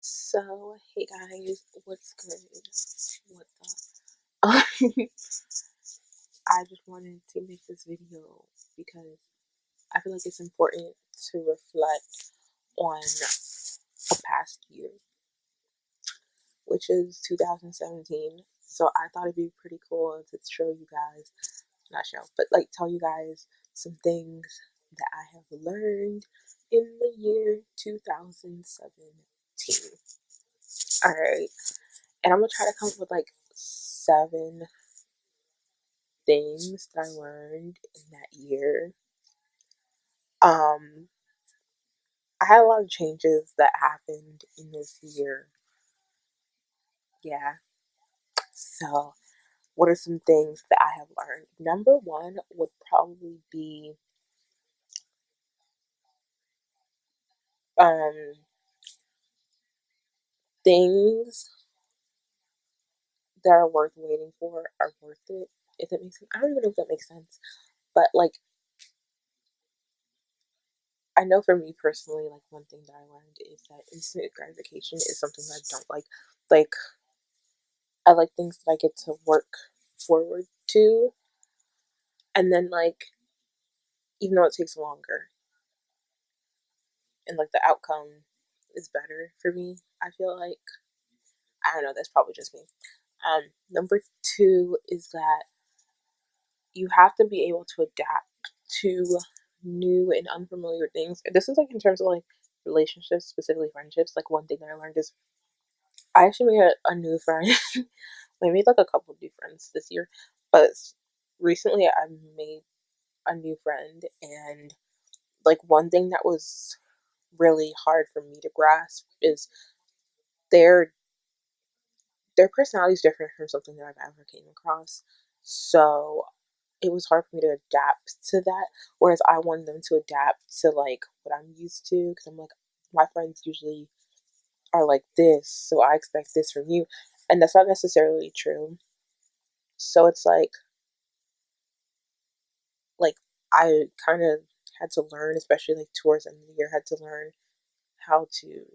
So, hey guys, what's good? What's up? I just wanted to make this video because I feel like it's important to reflect on a past year, which is 2017. So I thought it'd be pretty cool to show you guys, not show, but like tell you guys some things that I have learned in the year 2017. Alright, and I'm gonna try to come up with like 7 things that I learned in that year. Um, I had a lot of changes that happened in this year. Yeah. So, what are some things that I have learned? Number one would probably be um things that are worth waiting for are worth it. If that makes sense. I don't even know if that makes sense. But like I know for me personally, like one thing that I learned is that instant gratification is something that I don't like. Like I like things that I get to work forward to, and then like even though it takes longer and like the outcome is better for me, I feel like I don't know. That's probably just me. Number two is that you have to be able to adapt to new and unfamiliar things. This is like in terms of like relationships, specifically friendships. Like one thing that I learned is I actually made a new friend. I made like a couple of new friends this year, but recently I made a new friend, and like one thing that was really hard for me to grasp is their their personality is different from something that I've ever came across. So it was hard for me to adapt to that. Whereas I wanted them to adapt to like what I'm used to, because I'm like my friends usually are like this, so I expect this from you, and that's not necessarily true. So it's like I kind of had to learn, especially like towards the end of the year, had to learn how to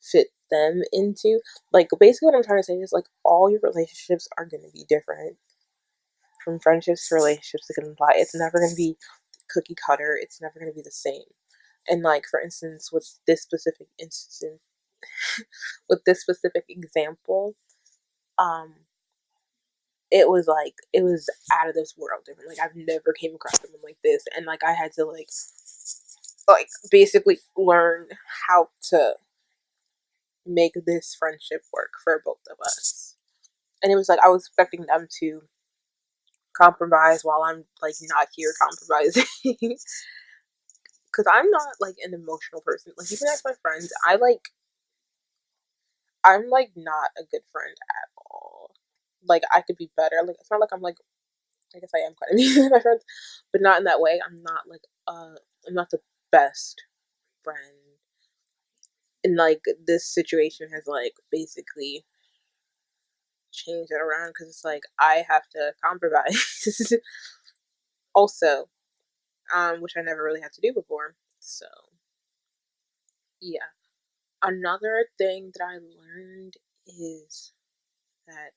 fit them into, like, basically what I'm trying to say is like all your relationships are going to be different, from friendships to relationships that can apply. It's never going to be cookie cutter. It's never going to be the same. And like for instance, with this specific example, um it was like it was out of this world different. Like I've never came across someone like this, and like I had to like basically learn how to make this friendship work for both of us. And it was like I was expecting them to compromise while I'm like not here compromising. Because I'm not like an emotional person. Like you can ask my friends, I'm like not a good friend at all. Like I could be better. Like it's not like I'm like, I guess I am quite mean to my friends, but not in that way. I'm not the best friend. And like this situation has like basically changed it around, because it's like I have to compromise also, which I never really had to do before. So yeah. Another thing that I learned is that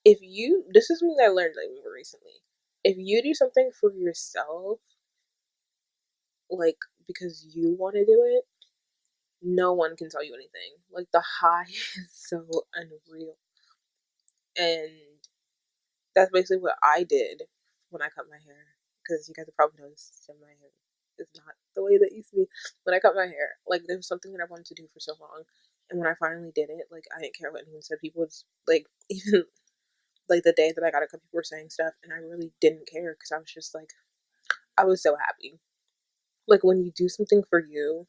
if you this is something that I learned like more recently. If you do something for yourself, like because you want to do it, no one can tell you anything. Like the high is so unreal. And that's basically what I did when I cut my hair. Because you guys have probably noticed that my hair is not the way that it used to be. When I cut my hair, like there was something that I wanted to do for so long. And when I finally did it, like I didn't care what anyone said. People would like even like the day that I got a cut, people were saying stuff, and I really didn't care because I was just like I was so happy. Like when you do something for you,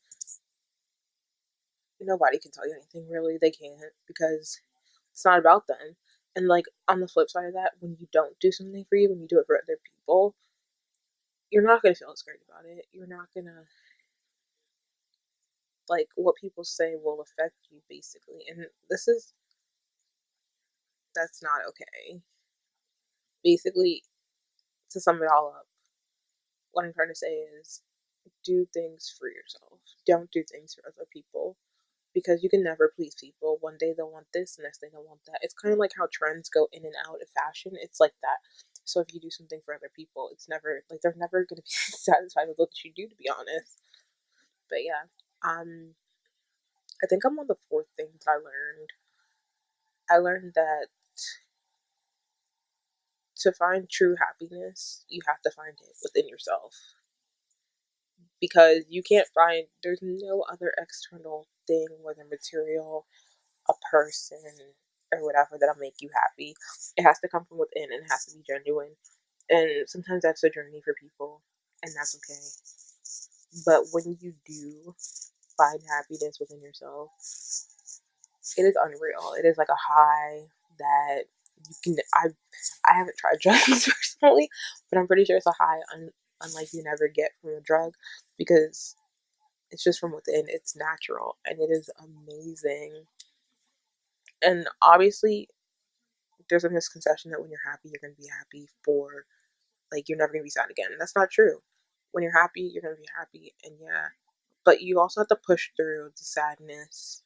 nobody can tell you anything really. They can't, because it's not about them. And like on the flip side of that, when you don't do something for you, when you do it for other people, you're not gonna feel as great about it. You're not gonna like what people say will affect you basically. And that's not okay. Basically, to sum it all up, what I'm trying to say is do things for yourself. Don't do things for other people because you can never please people. One day they'll want this, the next day they'll want that. It's kind of like how trends go in and out of fashion. It's like that. So if you do something for other people, it's never like they're never going to be satisfied with what you do, to be honest. But yeah, I think I'm on the fourth thing that I learned. I learned that to find true happiness, you have to find it within yourself because you can't find. There's no other external thing, whether material, a person, or whatever that'll make you happy. It has to come from within and it has to be genuine. And sometimes that's a journey for people, and that's okay. But when you do find happiness within yourself, it is unreal. It is like a high that you can. I haven't tried drugs personally, but I'm pretty sure it's a high unlike you never get from a drug because it's just from within. It's natural and it is amazing. And obviously, there's a misconception that when you're happy, you're going to be happy for like you're never going to be sad again. That's not true. When you're happy, you're going to be happy, and yeah. But you also have to push through the sadness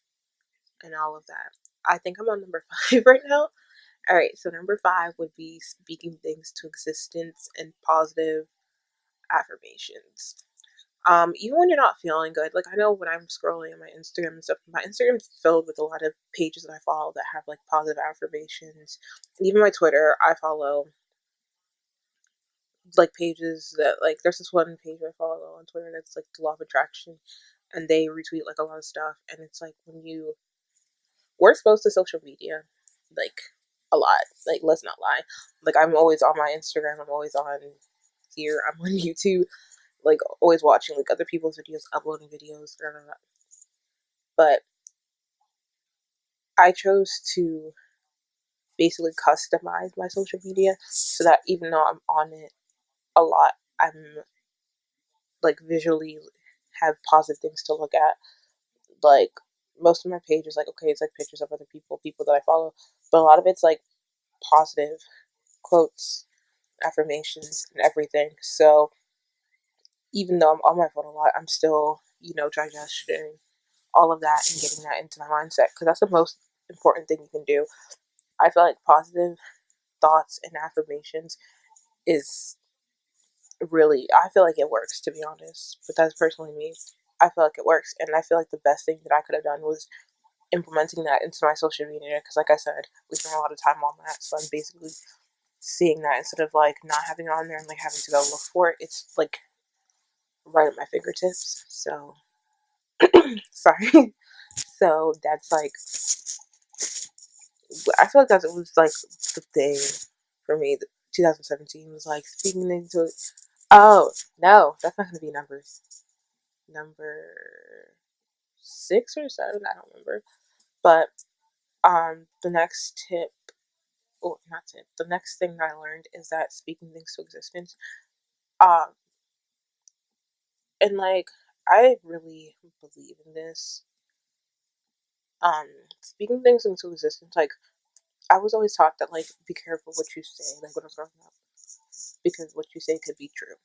and all of that. I think I'm on number 5 right now. All right, so number 5 would be speaking things to existence and positive affirmations. Even when you're not feeling good, like I know when I'm scrolling on my Instagram and stuff, my Instagram's filled with a lot of pages that I follow that have like positive affirmations. And even my Twitter, I follow like pages that like there's this one page I follow on Twitter that's like the law of attraction, and they retweet like a lot of stuff, and it's like when you we're exposed to social media, like a lot. Like let's not lie. Like I'm always on my Instagram. I'm always on here. I'm on YouTube. Like always watching like other people's videos, uploading videos. Blah, blah, blah. But I chose to basically customize my social media so that even though I'm on it a lot, I'm like visually have positive things to look at. Like most of my page is like okay, it's like pictures of other people, people that I follow, but a lot of it's like positive quotes, affirmations, and everything. So even though I'm on my phone a lot, I'm still digesting all of that and getting that into my mindset because that's the most important thing you can do. I feel like positive thoughts and affirmations is really, I feel like it works, to be honest, but that's personally me. I feel like it works, and I feel like the best thing that I could have done was implementing that into my social media because, like I said, we spend a lot of time on that. So I'm basically seeing that instead of like not having it on there and like having to go look for it. It's like right at my fingertips. So sorry. So that's like I feel like that was like the thing for me. 2017 was like speaking into it. Oh no, that's not gonna be number 6 or 7. I don't remember. But the next tip, or not tip, the next thing that I learned is that speaking things to existence. Um, and like I really believe in this. Um, Speaking things into existence. Like I was always taught that like be careful what you say. Like when I was growing up, because what you say could be true.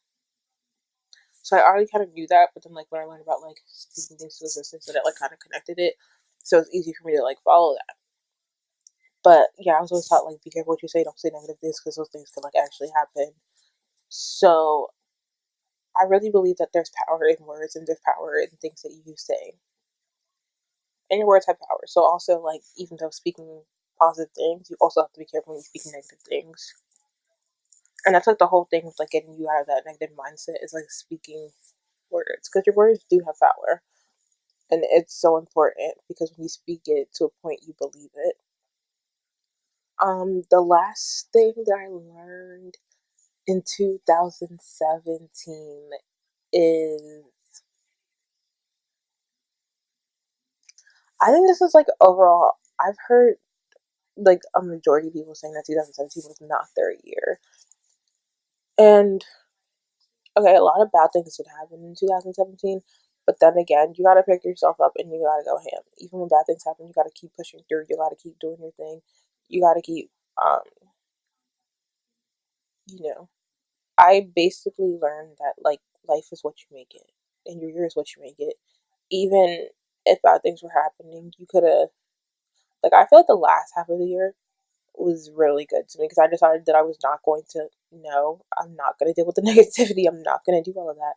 So I already kind of knew that, but then like when I learned about like speaking things to existence, that it like kind of connected it. So it's easy for me to like follow that. But yeah, I was always taught like be careful what you say. Don't say negative things because those things could like actually happen. So I really believe that there's power in words and there's power in things that you say. And your words have power. So also like even though speaking positive things, you also have to be careful when you speak negative things. And that's like the whole thing with like getting you out of that negative mindset is like speaking words because your words do have power. And it's so important because when you speak it to a point you believe it. The last thing that I learned in 2017 is I think this is like overall I've heard like a majority of people saying that 2017 was not their year. And okay, a lot of bad things did happen in 2017, but then again, you gotta pick yourself up and you gotta go ham. Even when bad things happen, you gotta keep pushing through. You gotta keep doing your thing. You gotta keep, you know. I basically learned that like life is what you make it. and your year is what you make it. Even if bad things were happening, you could have, like, I feel like the last half of the year was really good to me because I decided that I was not going to, no, I'm not going to deal with the negativity. I'm not going to do all of that.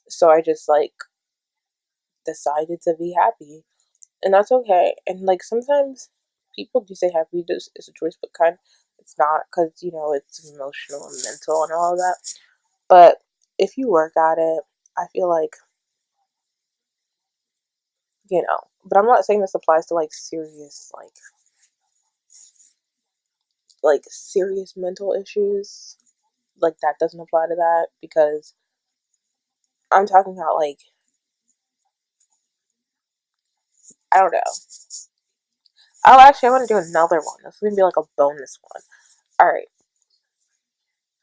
So I just, like, decided to be happy. And that's okay. And, like, sometimes people do say happy is a choice, but kind of it's not because, it's emotional and mental and all of that. But if you work at it, I feel but I'm not saying this applies to, like, serious, like serious mental issues. Like, that doesn't apply to that because I'm talking about, like, I don't know. Oh, actually, I want to do another one. This is going to be like a bonus one. All right.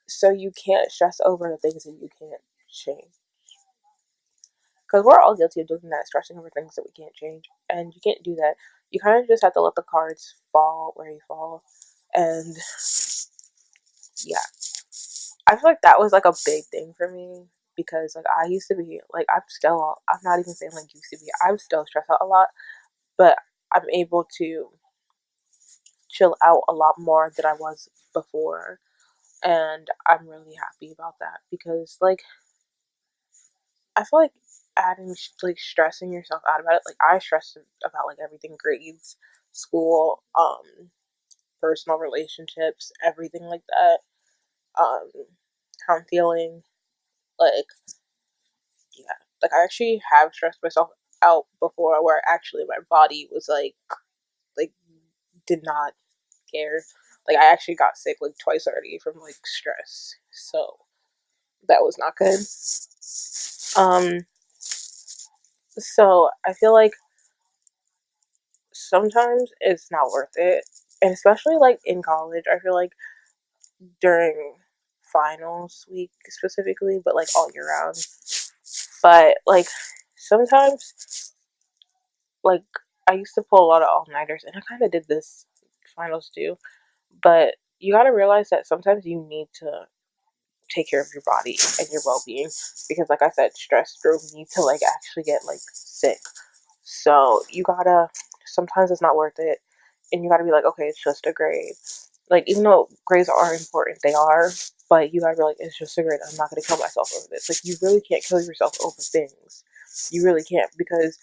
So you can't stress over the things that you can't change. Because we're all guilty of doing that, stressing over things that we can't change. And you can't do that. You kind of just have to let the cards fall where you fall. And yeah, I feel like that was like a big thing for me. Because, like, I used to be, like, I'm not even saying like used to be, I'm still stressed out a lot. But I'm able to chill out a lot more than I was before. And I'm really happy about that because, like, I feel like adding, like, stressing yourself out about it, like, I stress about, like, everything, grades, school, personal relationships, everything like that, how I'm feeling, like, yeah, like, I actually have stressed myself out before where actually my body was, like, did not care. Like, I actually got sick, like, twice already from, like, stress, so that was not good. Um, so I feel like sometimes it's not worth it. And especially, like, in college, I feel like during finals week specifically, but, like, all year round. But, like, sometimes, like, I used to pull a lot of all-nighters, and I kind of did this finals too. But you gotta realize that sometimes you need to take care of your body and your well-being because, like I said, stress drove me to, like, actually get, like, sick. So you gotta, sometimes it's not worth it, and you gotta be like, okay, it's just a grade. Like, even though grades are important, they are, but you gotta be like, it's just a grade. I'm not gonna kill myself over this. Like, you really can't kill yourself over things. You really can't because,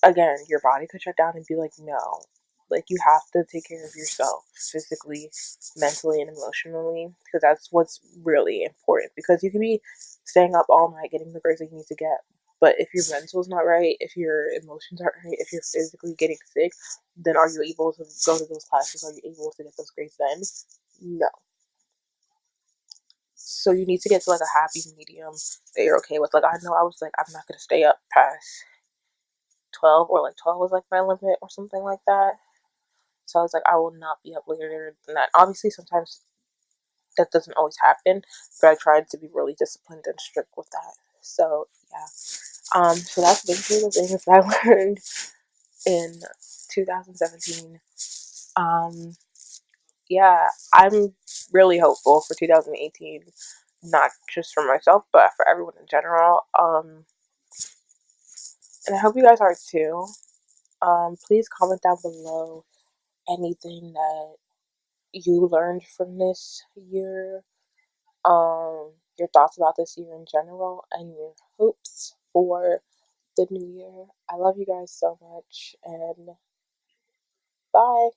again, your body could shut down and be like, no. Like, you have to take care of yourself physically, mentally, and emotionally because that's what's really important. Because you can be staying up all night getting the grades that you need to get, but if your mental's not right, if your emotions aren't right, if you're physically getting sick, then are you able to go to those classes? Are you able to get those grades then? No. So you need to get to, like, a happy medium that you're okay with. Like, I know I was like, I'm not going to stay up past 12, or like 12 was like my limit or something like that. So I was like, I will not be up later than that. Obviously, sometimes that doesn't always happen, but I tried to be really disciplined and strict with that. So yeah. So that's basically the things that I learned in 2017. Yeah, I'm really hopeful for 2018, not just for myself, but for everyone in general. And I hope you guys are too. Please comment down below anything that you learned from this year, your thoughts about this year in general, and your hopes for the new year. I love you guys so much, and bye.